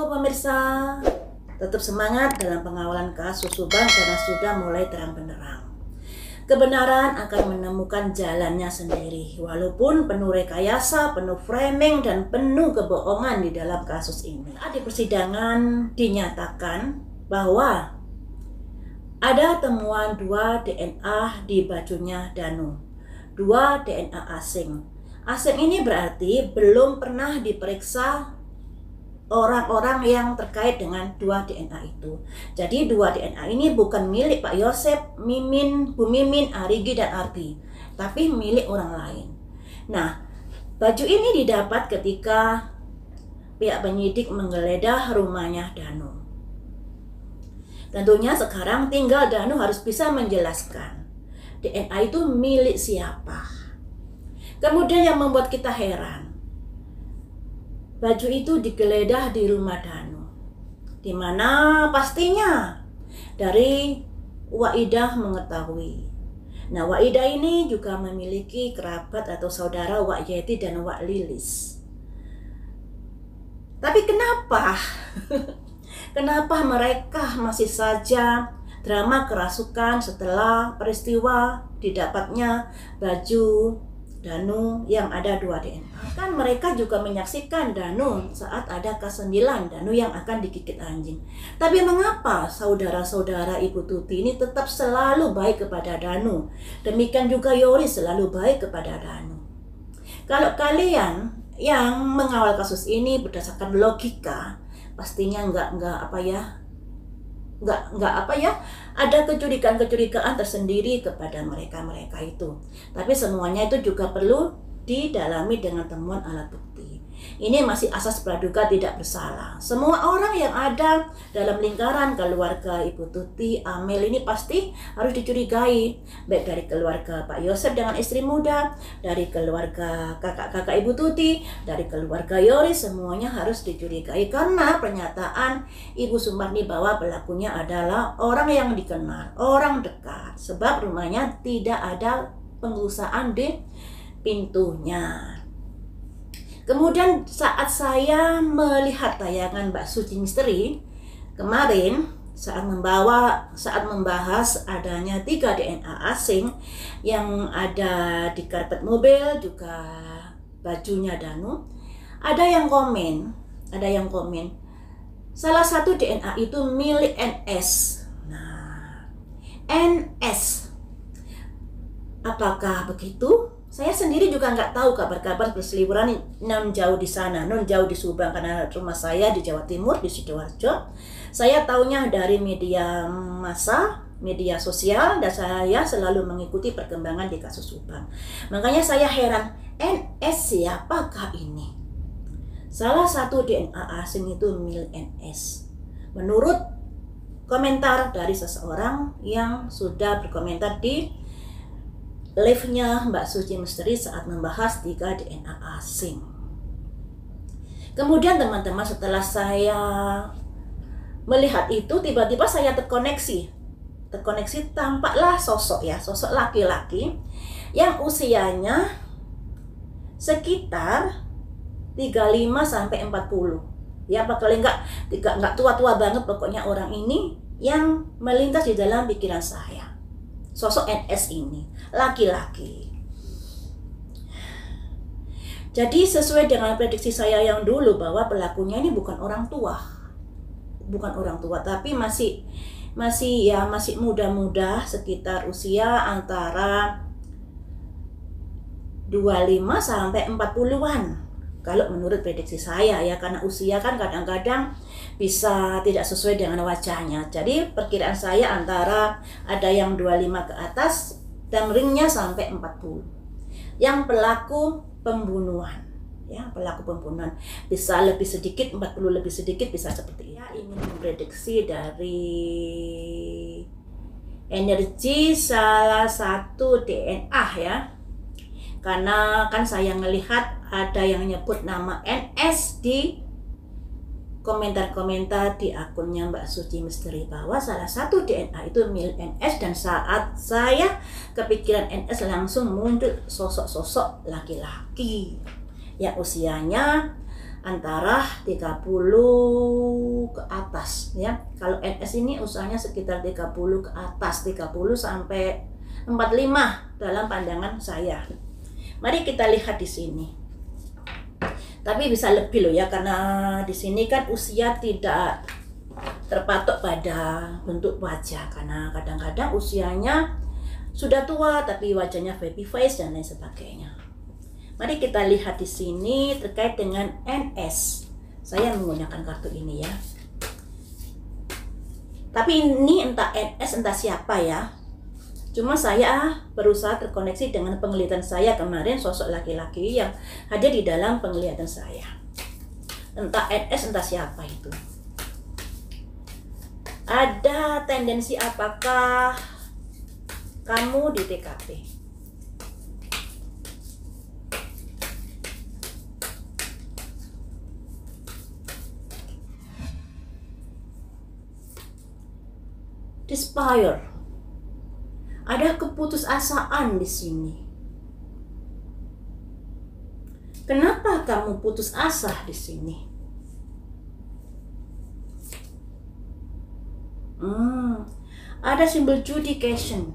Halo pemirsa, tetap semangat dalam pengawalan kasus Subang karena sudah mulai terang benderang. Kebenaran akan menemukan jalannya sendiri, walaupun penuh rekayasa, penuh framing, dan penuh kebohongan di dalam kasus ini. Di persidangan dinyatakan bahwa ada temuan 2 DNA di bajunya Danu, 2 DNA asing. Asing ini berarti belum pernah diperiksa orang-orang yang terkait dengan 2 DNA itu. Jadi 2 DNA ini bukan milik Pak Yosep, Mimin, Bu Mimin, Arigi, dan Arti, tapi milik orang lain. Nah, baju ini didapat ketika pihak penyidik menggeledah rumahnya Danu. Tentunya sekarang tinggal Danu harus bisa menjelaskan DNA itu milik siapa. Kemudian yang membuat kita heran, baju itu digeledah di rumah Danu, di mana pastinya dari Waidah mengetahui. Nah, Waidah ini juga memiliki kerabat atau saudara Wak Yeti dan Wak Lilis. Tapi kenapa? Kenapa mereka masih saja drama kerasukan setelah peristiwa didapatnya baju Danu yang ada 2 DNA? Kan mereka juga menyaksikan Danu saat ada ke-9 Danu yang akan digigit anjing. Tapi mengapa saudara-saudara Ibu Tuti ini tetap selalu baik kepada Danu? Demikian juga Yoris selalu baik kepada Danu. Kalau kalian yang mengawal kasus ini berdasarkan logika, pastinya nggak ada kecurigaan tersendiri kepada mereka itu. Tapi semuanya itu juga perlu didalami dengan temuan alat bukti. Ini masih asas praduga tidak bersalah. Semua orang yang ada dalam lingkaran keluarga Ibu Tuti, Amel ini pasti harus dicurigai. Baik dari keluarga Pak Yosep dengan istri muda, dari keluarga kakak-kakak Ibu Tuti, dari keluarga Yoris, semuanya harus dicurigai. Karena pernyataan Ibu Sumarni bahwa pelakunya adalah orang yang dikenal, orang dekat. Sebab rumahnya tidak ada pengusahaan di pintunya. Kemudian saat saya melihat tayangan Mbak Suci Misteri kemarin saat membahas adanya 3 DNA asing yang ada di karpet mobil, juga bajunya Danu, ada yang komen, salah satu DNA itu milik NS. Nah, NS, apakah begitu? Saya sendiri juga nggak tahu kabar-kabar berseliweran non jauh di sana, non jauh di Subang, karena rumah saya di Jawa Timur, di Sidoarjo. Saya tahunya dari media massa, media sosial, dan saya selalu mengikuti perkembangan di kasus Subang. Makanya saya heran, NS siapakah ini? Salah satu DNA asing itu milik NS. Menurut komentar dari seseorang yang sudah berkomentar di live-nya Mbak Suci Misteri saat membahas 3 DNA asing. Kemudian teman-teman, setelah saya melihat itu, tiba-tiba saya terkoneksi tampaklah sosok laki-laki yang usianya sekitar 35-40. Ya, paling enggak tua-tua banget, pokoknya orang ini yang melintas di dalam pikiran saya. Sosok NS ini, laki-laki. Jadi sesuai dengan prediksi saya yang dulu bahwa pelakunya ini bukan orang tua, tapi masih muda-muda, sekitar usia antara 25-40-an. Kalau menurut prediksi saya ya, karena usia kan kadang-kadang bisa tidak sesuai dengan wajahnya. Jadi perkiraan saya antara ada yang 25 ke atas dan ringnya sampai 40. Yang pelaku pembunuhan, bisa lebih sedikit, 40 lebih sedikit, bisa seperti itu. Ya, ingin memprediksi dari energi salah satu DNA ya. Karena kan saya melihat ada yang nyebut nama NS di komentar-komentar di akunnya Mbak Suci Misteri bahwa salah satu DNA itu milik NS, dan saat saya kepikiran NS langsung muncul sosok-sosok laki-laki yang usianya antara 30 ke atas ya. Kalau NS ini usahanya sekitar 30 ke atas, 30 sampai 45 dalam pandangan saya. Mari kita lihat di sini. Tapi bisa lebih loh ya, karena di sini kan usia tidak terpatok pada bentuk wajah, karena kadang-kadang usianya sudah tua tapi wajahnya baby face dan lain sebagainya. Mari kita lihat di sini terkait dengan NS. Saya menggunakan kartu ini ya. Tapi ini entah NS entah siapa ya. Cuma saya berusaha terkoneksi dengan penglihatan saya kemarin, sosok laki-laki yang hadir di dalam penglihatan saya. Entah NS entah siapa itu. Ada tendensi apakah kamu di TKP? Despair. Ada keputusasaan di sini. Kenapa kamu putus asa di sini? Ada simbol judication.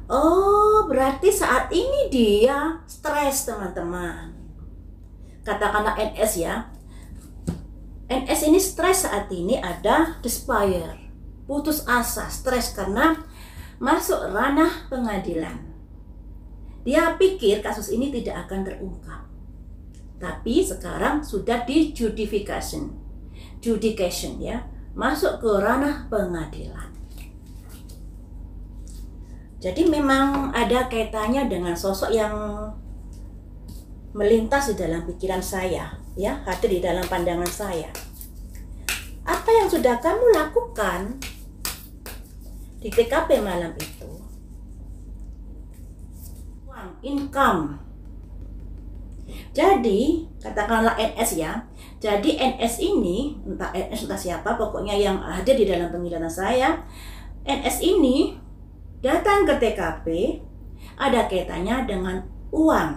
Oh, berarti saat ini dia stres, teman-teman. Katakanlah NS ya. NS ini stres saat ini, ada despair, putus asa, stres karena masuk ranah pengadilan. Dia pikir kasus ini tidak akan terungkap. Tapi sekarang sudah di judication ya, masuk ke ranah pengadilan. Jadi memang ada kaitannya dengan sosok yang melintas di dalam pikiran saya, ya, hadir di dalam pandangan saya. Apa yang sudah kamu lakukan di TKP malam itu? Uang, income. Jadi katakanlah NS ya. Jadi NS ini, entah NS entah siapa, pokoknya yang hadir di dalam penglihatan saya, NS ini datang ke TKP ada kaitannya dengan uang,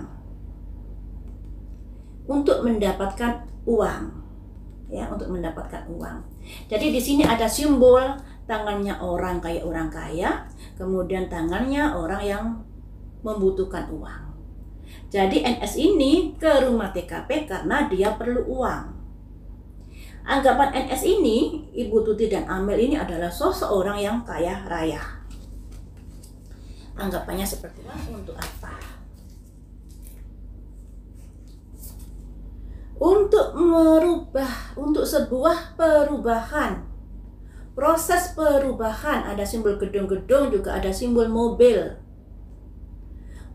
untuk mendapatkan uang, ya, untuk mendapatkan uang. Jadi di sini ada simbol tangannya orang kaya, kemudian tangannya orang yang membutuhkan uang. Jadi NS ini ke rumah TKP karena dia perlu uang. Anggapan NS ini, Ibu Tuti dan Amel ini adalah sosok orang yang kaya raya. Anggapannya seperti itu. Untuk apa? Untuk merubah, untuk sebuah perubahan. Proses perubahan, ada simbol gedung-gedung, juga ada simbol mobil.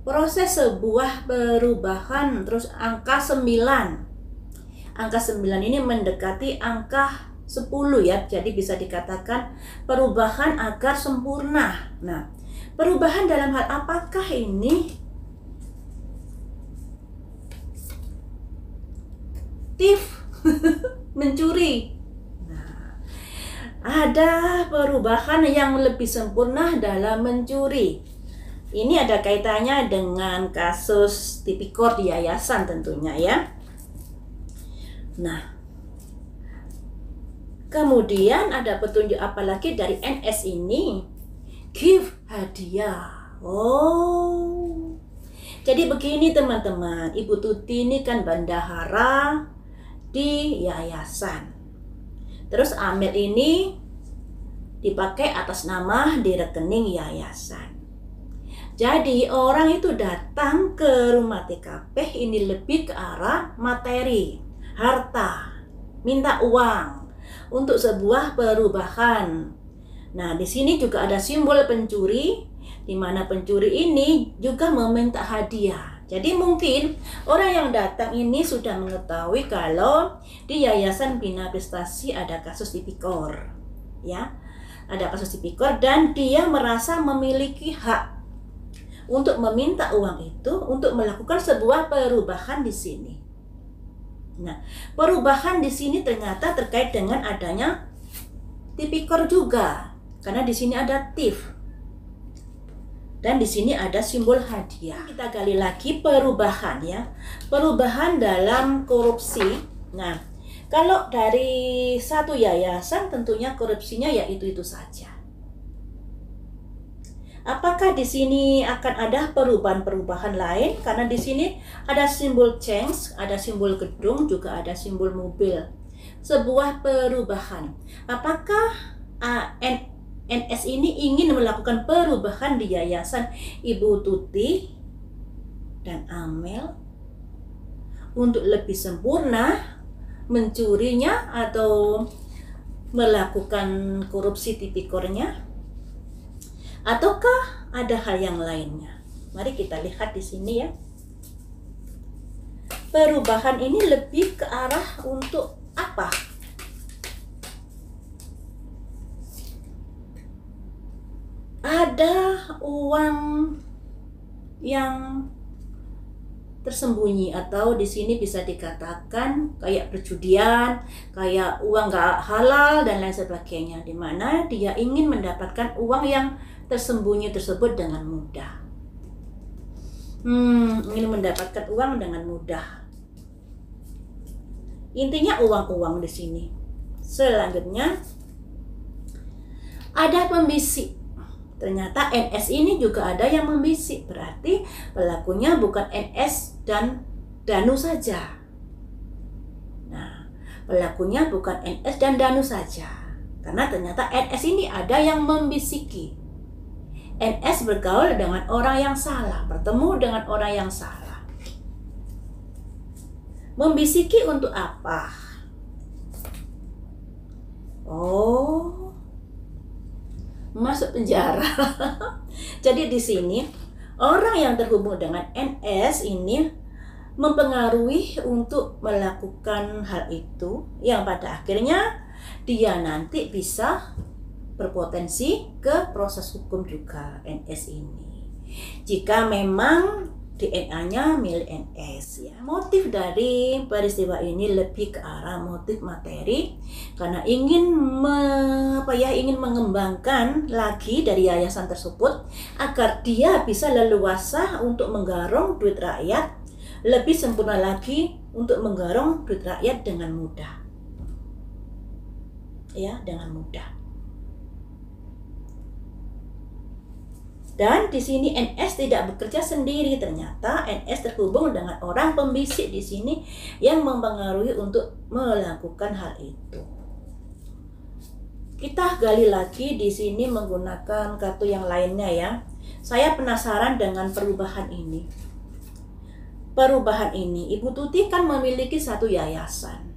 Proses sebuah perubahan, terus angka 9. Angka 9 ini mendekati angka 10 ya, jadi bisa dikatakan perubahan agar sempurna. Nah, perubahan dalam hal apakah ini? Thief, mencuri. Nah, ada perubahan yang lebih sempurna dalam mencuri. Ini ada kaitannya dengan kasus tipikor di yayasan tentunya ya. Nah, kemudian ada petunjuk apa lagi dari NS ini? Give, hadiah. Oh, jadi begini teman-teman, Ibu Tuti ini kan bendahara di yayasan. Terus Amel ini dipakai atas nama di rekening yayasan. Jadi orang itu datang ke rumah TKP ini lebih ke arah materi, harta, minta uang untuk sebuah perubahan. Nah, di sini juga ada simbol pencuri, di mana pencuri ini juga meminta hadiah. Jadi mungkin orang yang datang ini sudah mengetahui kalau di Yayasan Bina Prestasi ada kasus tipikor, ya, ada kasus tipikor, dan dia merasa memiliki hak untuk meminta uang itu untuk melakukan sebuah perubahan di sini. Nah, perubahan di sini ternyata terkait dengan adanya tipikor juga, karena di sini ada thief dan di sini ada simbol hadiah. Kita gali lagi perubahan ya, perubahan dalam korupsi Nah, kalau dari satu yayasan tentunya korupsinya ya itu-itu saja. Apakah di sini akan ada perubahan-perubahan lain? Karena di sini ada simbol change, ada simbol gedung, juga ada simbol mobil. Sebuah perubahan. Apakah NS ini ingin melakukan perubahan di yayasan Ibu Tuti dan Amel untuk lebih sempurna mencurinya atau melakukan korupsi tipikornya? Ataukah ada hal yang lainnya? Mari kita lihat di sini ya. Perubahan ini lebih ke arah untuk apa? Ada uang yang tersembunyi, atau di sini bisa dikatakan kayak perjudian, kayak uang nggak halal dan lain sebagainya, di mana dia ingin mendapatkan uang yang tersembunyi tersebut dengan mudah. Ingin mendapatkan uang dengan mudah. Intinya uang-uang di sini. Selanjutnya ada pembisik. Ternyata NS ini juga ada yang membisik. Berarti pelakunya bukan NS dan Danu saja. Nah, pelakunya bukan NS dan Danu saja. Karena ternyata NS ini ada yang membisiki. NS bergaul dengan orang yang salah, bertemu dengan orang yang salah. Membisiki untuk apa? Oh, masuk penjara. Jadi di sini orang yang terhubung dengan NS ini mempengaruhi untuk melakukan hal itu, yang pada akhirnya dia nanti bisa berpotensi ke proses hukum juga NS ini. Jika memang DNA-nya milik NS ya. Motif dari peristiwa ini lebih ke arah motif materi, karena ingin ingin mengembangkan lagi dari yayasan tersebut agar dia bisa leluasa untuk menggarong duit rakyat, lebih sempurna lagi untuk menggarong duit rakyat dengan mudah. Ya, dengan mudah. Dan di sini NS tidak bekerja sendiri, ternyata NS terhubung dengan orang pembisik di sini yang mempengaruhi untuk melakukan hal itu. Kita gali lagi di sini menggunakan kartu yang lainnya ya. Saya penasaran dengan perubahan ini. Perubahan ini, Ibu Tuti kan memiliki satu yayasan.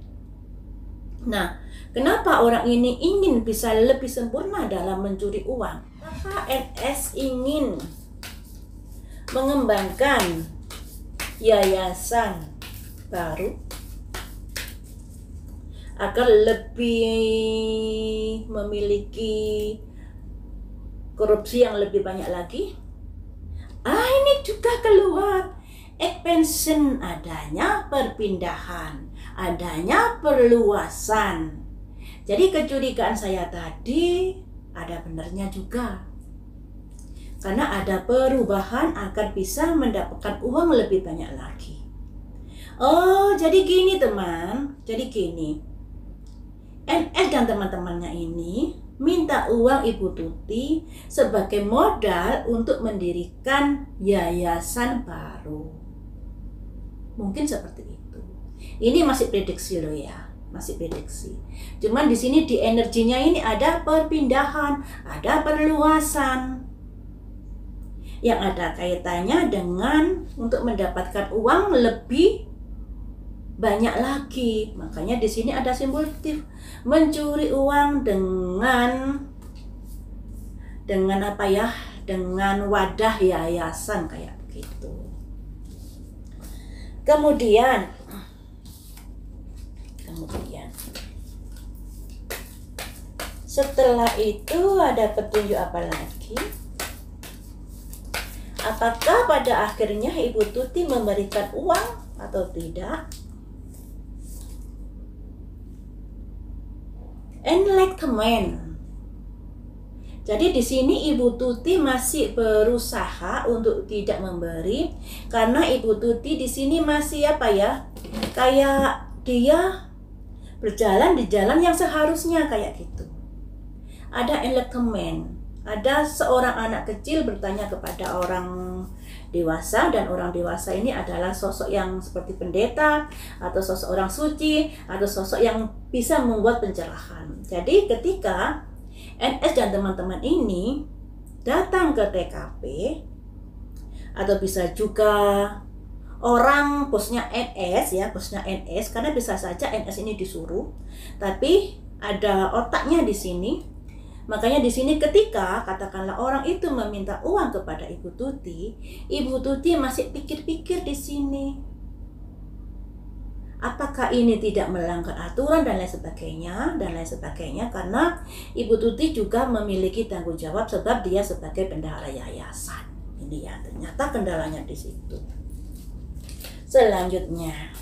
Nah, kenapa orang ini ingin bisa lebih sempurna dalam mencuri uang? Apakah NS ingin mengembangkan yayasan baru agar lebih memiliki korupsi yang lebih banyak lagi? Ini juga keluar expansion, adanya perpindahan, adanya perluasan. Jadi kecurigaan saya tadi ada benarnya juga. Karena ada perubahan agar bisa mendapatkan uang lebih banyak lagi. Oh, jadi gini teman. Jadi gini. NS dan teman-temannya ini minta uang Ibu Tuti sebagai modal untuk mendirikan yayasan baru. Mungkin seperti itu. Ini masih prediksi loh ya. Masih prediksi. Cuman di sini di energinya ini ada perpindahan, ada perluasan yang ada kaitannya dengan untuk mendapatkan uang lebih banyak lagi. Makanya di sini ada simbol tif, mencuri uang dengan apa ya? Dengan wadah yayasan kayak begitu. Kemudian setelah itu ada petunjuk apa lagi? Apakah pada akhirnya Ibu Tuti memberikan uang atau tidak? Enlightenment. Jadi di sini Ibu Tuti masih berusaha untuk tidak memberi, karena Ibu Tuti di sini masih apa ya? Kayak dia berjalan di jalan yang seharusnya kayak gitu. Ada enlightenment, ada seorang anak kecil bertanya kepada orang dewasa, dan orang dewasa ini adalah sosok yang seperti pendeta atau sosok orang suci atau sosok yang bisa membuat pencerahan. Jadi ketika NS dan teman-teman ini datang ke TKP, atau bisa juga orang bosnya NS ya, bosnya NS, karena bisa saja NS ini disuruh, tapi ada otaknya di sini. Makanya di sini ketika katakanlah orang itu meminta uang kepada Ibu Tuti masih pikir-pikir di sini. Apakah ini tidak melanggar aturan dan lain sebagainya, karena Ibu Tuti juga memiliki tanggung jawab sebab dia sebagai bendahara yayasan. Ini ya, ternyata kendalanya di situ. Selanjutnya,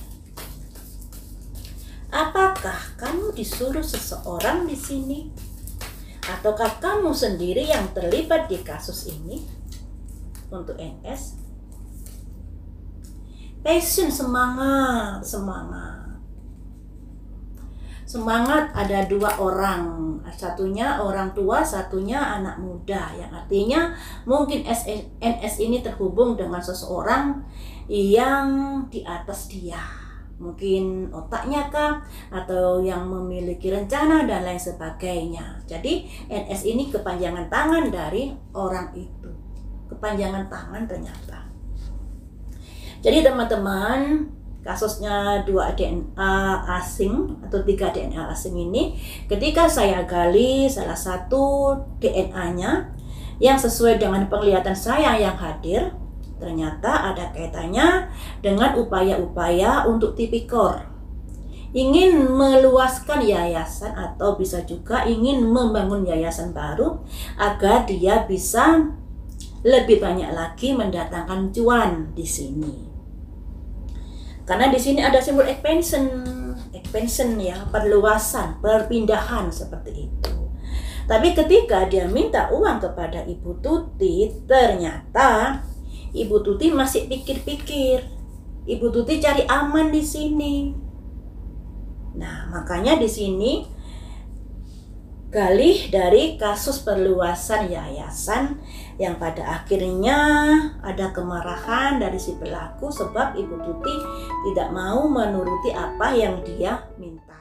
apakah kamu disuruh seseorang di sini? Ataukah kamu sendiri yang terlibat di kasus ini? Untuk NS, passion, semangat ada dua orang, satunya orang tua, satunya anak muda, yang artinya mungkin NS ini terhubung dengan seseorang yang di atas dia, mungkin otaknya kah, atau yang memiliki rencana dan lain sebagainya. Jadi NS ini kepanjangan tangan dari orang itu, kepanjangan tangan ternyata. Jadi teman-teman, kasusnya 2 DNA asing atau 3 DNA asing ini, ketika saya gali salah satu DNA-nya yang sesuai dengan penglihatan saya yang hadir, ternyata ada kaitannya dengan upaya-upaya untuk tipikor, ingin meluaskan yayasan atau bisa juga ingin membangun yayasan baru agar dia bisa lebih banyak lagi mendatangkan cuan di sini. Karena di sini ada simbol expansion ya, perluasan, perpindahan seperti itu. Tapi ketika dia minta uang kepada Ibu Tuti, ternyata Ibu Tuti masih pikir-pikir. Ibu Tuti cari aman di sini. Nah, makanya di sini gali dari kasus perluasan yayasan yang pada akhirnya ada kemarahan dari si pelaku sebab Ibu Tuti tidak mau menuruti apa yang dia minta.